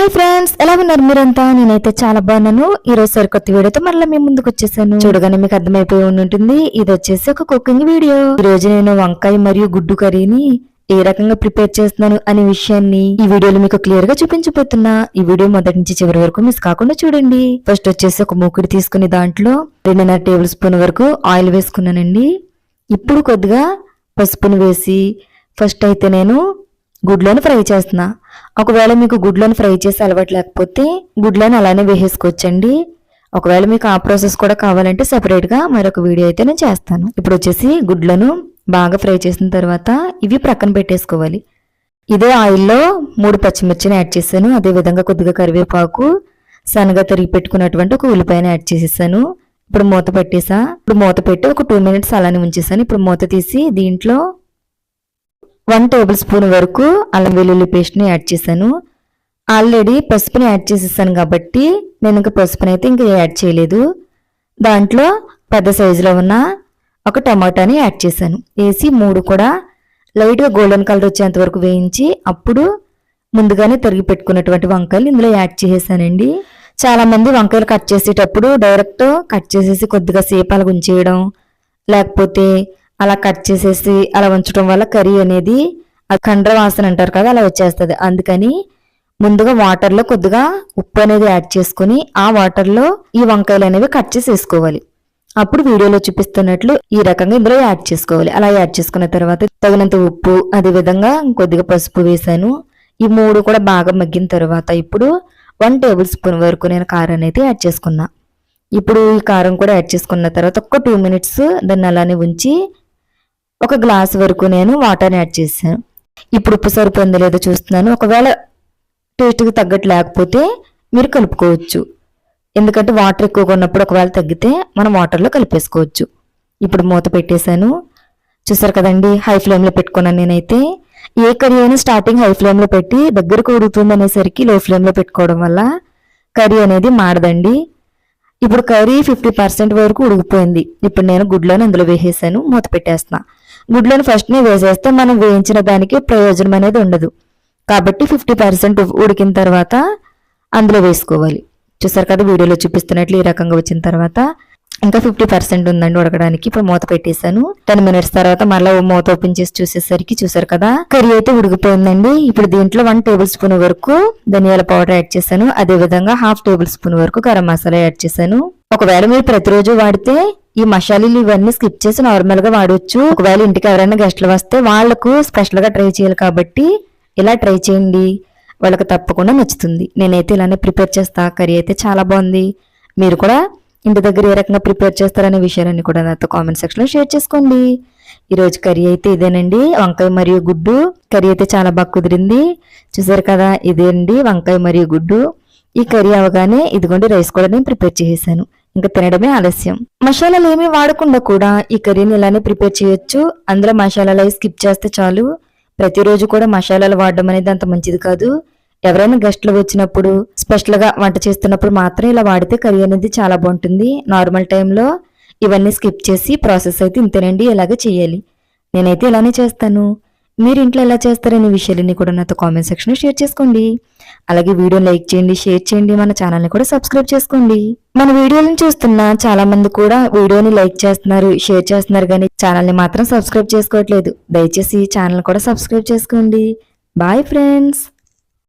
Hi friends, ఎలా ఉన్నారు మీరంతా? నేనైతే చాలా బాగున్నాను. ఈ రోజు సరికొత్త వీడియోతో మళ్ళీ మీ ముందుకు వచ్చేసాను. చూడగానే మీకు అర్థమైపోయి ఉంటుంది, ఇది వచ్చేసి ఒక కుకింగ్ వీడియో. ఈ రోజు నేను వంకాయ మరియు గుడ్డు కర్రీని ఏ రకంగా ప్రిపేర్ చేస్తున్నాను అనే విషయాన్ని ఈ వీడియోలో మీకు క్లియర్ గా చూపించబోతున్నా. ఈ వీడియో మొదటి నుంచి చివరి వరకు మిస్ కాకుండా చూడండి. ఫస్ట్ వచ్చేసి ఒక మూకుడు తీసుకుని దాంట్లో 2.5 టేబుల్ స్పూన్ వరకు ఆయిల్ వేసుకున్నానండి. ఇప్పుడు కొద్దిగా పసుపును వేసి ఫస్ట్ అయితే నేను గుడ్లను ఫ్రై చేస్తున్నా. ఒకవేళ మీకు గుడ్లను ఫ్రై చేసి అలవాటు లేకపోతే గుడ్లను అలానే వేసేసుకోవచ్చండి. ఒకవేళ మీకు ఆ ప్రాసెస్ కూడా కావాలంటే సెపరేట్ గా మరొక వీడియో అయితే నేను చేస్తాను. ఇప్పుడు వచ్చేసి గుడ్లను బాగా ఫ్రై చేసిన తర్వాత ఇవి ప్రక్కన పెట్టేసుకోవాలి. ఇదే ఆయిల్లో 3 పచ్చిమిర్చిని యాడ్ చేశాను. అదే విధంగా కొద్దిగా కరివేపాకు, సన్నగా తరిగి పెట్టుకున్నటువంటి ఒక ఉల్లిపాయను యాడ్ చేసేసాను. ఇప్పుడు మూత పెట్టేసా. ఇప్పుడు మూత పెట్టి ఒక 2 మినిట్స్ అలానే ఉంచేసాను. ఇప్పుడు మూత తీసి దీంట్లో 1 టేబుల్ స్పూన్ వరకు అల్లం వెల్లుల్లి పేస్ట్ని యాడ్ చేశాను. ఆల్రెడీ పసుపుని యాడ్ చేసేసాను కాబట్టి నేను ఇంకా పసుపుని అయితే ఇంకా యాడ్ చేయలేదు. దాంట్లో పెద్ద సైజులో ఉన్న ఒక టమాటాని యాడ్ చేశాను. వేసి 3 కూడా లైట్గా గోల్డెన్ కలర్ వచ్చేంత వరకు వేయించి అప్పుడు ముందుగానే తరిగి పెట్టుకున్నటువంటి వంకాయలు ఇందులో యాడ్ చేసేసానండి. చాలా మంది వంకాయలు కట్ చేసేటప్పుడు డైరెక్ట్ కట్ చేసేసి కొద్దిగా సేపు అలా ఉంచేయడం, లేకపోతే అలా కట్ చేసేసి అలా ఉంచడం వల్ల కర్రీ అనేది కండ్ర వాసన అంటారు కదా, అలా వచ్చేస్తుంది. అందుకని ముందుగా వాటర్లో కొద్దిగా ఉప్పు అనేది యాడ్ చేసుకుని ఆ వాటర్లో ఈ వంకాయలు అనేవి కట్ చేసి వేసుకోవాలి. అప్పుడు వీడియోలో చూపిస్తున్నట్లు ఈ రకంగా ఇందులో యాడ్ చేసుకోవాలి. అలా యాడ్ చేసుకున్న తర్వాత తగినంత ఉప్పు, అదే విధంగా కొద్దిగా పసుపు వేసాను. ఈ 3 కూడా బాగా మగ్గిన తర్వాత ఇప్పుడు 1 టేబుల్ స్పూన్ వరకు నేను కారాన్ని అయితే యాడ్ చేసుకున్నా. ఇప్పుడు ఈ కారం కూడా యాడ్ చేసుకున్న తర్వాత ఒక 2 మినిట్స్ దాన్ని అలానే ఉంచి ఒక గ్లాస్ వరకు నేను వాటర్ని యాడ్ చేశాను. ఇప్పుడు ఉప్పు సరిపోయిందో లేదో చూస్తున్నాను. ఒకవేళ టేస్ట్కి తగ్గట్టు లేకపోతే మీరు కలుపుకోవచ్చు. ఎందుకంటే వాటర్ ఎక్కువగా ఉన్నప్పుడు ఒకవేళ తగ్గితే మనం వాటర్లో కలిపేసుకోవచ్చు. ఇప్పుడు మూత పెట్టేశాను. చూసారు కదండి, హై ఫ్లేమ్లో పెట్టుకున్నాను నేనైతే. ఏ కర్రీ అయినా స్టార్టింగ్ హై ఫ్లేమ్లో పెట్టి దగ్గరకు ఉడుకుతుంది అనేసరికి లో ఫ్లేమ్లో పెట్టుకోవడం వల్ల కర్రీ అనేది మాడదండి. ఇప్పుడు కర్రీ 50% వరకు ఉడికిపోయింది. ఇప్పుడు నేను గుడ్లను అందులో వేసేసాను. మూత పెట్టేస్తున్నా. గుడ్లను ఫస్ట్నే వేసేస్తే మనం వేయించిన దానికి ప్రయోజనం అనేది ఉండదు కాబట్టి 50% ఉడికిన తర్వాత అందులో వేసుకోవాలి. చూసారు కదా, వీడియోలో చూపిస్తున్నట్లు ఈ రకంగా వచ్చిన తర్వాత ఇంకా 50% ఉందండి ఉడకడానికి. ఇప్పుడు మూత పెట్టేశాను. 10 మినిట్స్ తర్వాత మళ్ళీ మూత ఓపెన్ చేసి చూసేసరికి చూసారు కదా, కర్రీ అయితే ఉడికిపోయిందండి. ఇప్పుడు దీంట్లో 1 టేబుల్ స్పూన్ వరకు ధనియాల పౌడర్ యాడ్ చేశాను. అదే విధంగా 1/2 టేబుల్ స్పూన్ వరకు గరం మసాలా యాడ్ చేశాను. ఒకవేళ మీరు ప్రతిరోజు వాడితే ఈ మసాలాలు ఇవన్నీ స్కిప్ చేసి నార్మల్ గా వాడవచ్చు. ఒకవేళ ఇంటికి ఎవరైనా గెస్ట్లు వస్తే వాళ్లకు స్పెషల్ గా ట్రై చేయాలి కాబట్టి ఇలా ట్రై చేయండి, వాళ్ళకి తప్పకుండా నచ్చుతుంది. నేనైతే ఇలానే ప్రిపేర్ చేస్తా. కర్రీ అయితే చాలా బాగుంది. మీరు కూడా ఇంటి దగ్గర ఏ రకంగా ప్రిపేర్ చేస్తారనే విషయాలన్నీ కూడా నాతో కామెంట్ సెక్షన్ లో షేర్ చేసుకోండి. ఈ రోజు కర్రీ అయితే ఇదేనండి, వంకాయ మరియు గుడ్డు కర్రీ అయితే చాలా బాగా కుదిరింది. చూసారు కదా, ఇదేండి వంకాయ మరియు గుడ్డు. ఈ కర్రీ అవగానే ఇదిగోండి రైస్ కూడా నేను ప్రిపేర్ చేసేసాను. ఇంకా తినడమే ఆలస్యం. మసాలాలు ఏమీ వాడకుండా కూడా ఈ కర్రీని ఇలానే ప్రిపేర్ చేయొచ్చు. అందులో మసాలాలు అవి స్కిప్ చేస్తే చాలు. ప్రతిరోజు కూడా మసాలాలు వాడడం అనేది అంత మంచిది కాదు. ఎవరైనా గెస్ట్లు వచ్చినప్పుడు స్పెషల్ గా వంట చేస్తున్నప్పుడు మాత్రం ఇలా వాడితే కర్రీ అనేది చాలా బాగుంటుంది. నార్మల్ టైంలో ఇవన్నీ స్కిప్ చేసి ప్రాసెస్ అయితే ఇంతేనండి, ఇలాగే చేయాలి. నేనైతే ఇలానే చేస్తాను. మీరు ఇంట్లో ఎలా చేస్తారనే విషయాలన్నీ కూడా నాతో కామెంట్ సెక్షన్ లో షేర్ చేసుకోండి. అలాగే వీడియోని లైక్ చేయండి, షేర్ చేయండి, మన ఛానల్ని కూడా సబ్స్క్రైబ్ చేసుకోండి. మన వీడియోలను చూస్తున్న చాలా మంది కూడా వీడియోని లైక్ చేస్తున్నారు, షేర్ చేస్తున్నారు, కానీ ఛానల్ని మాత్రం సబ్స్క్రైబ్ చేసుకోవట్లేదు. దయచేసి ఛానల్ కూడా సబ్స్క్రైబ్ చేసుకోండి. Bye friends.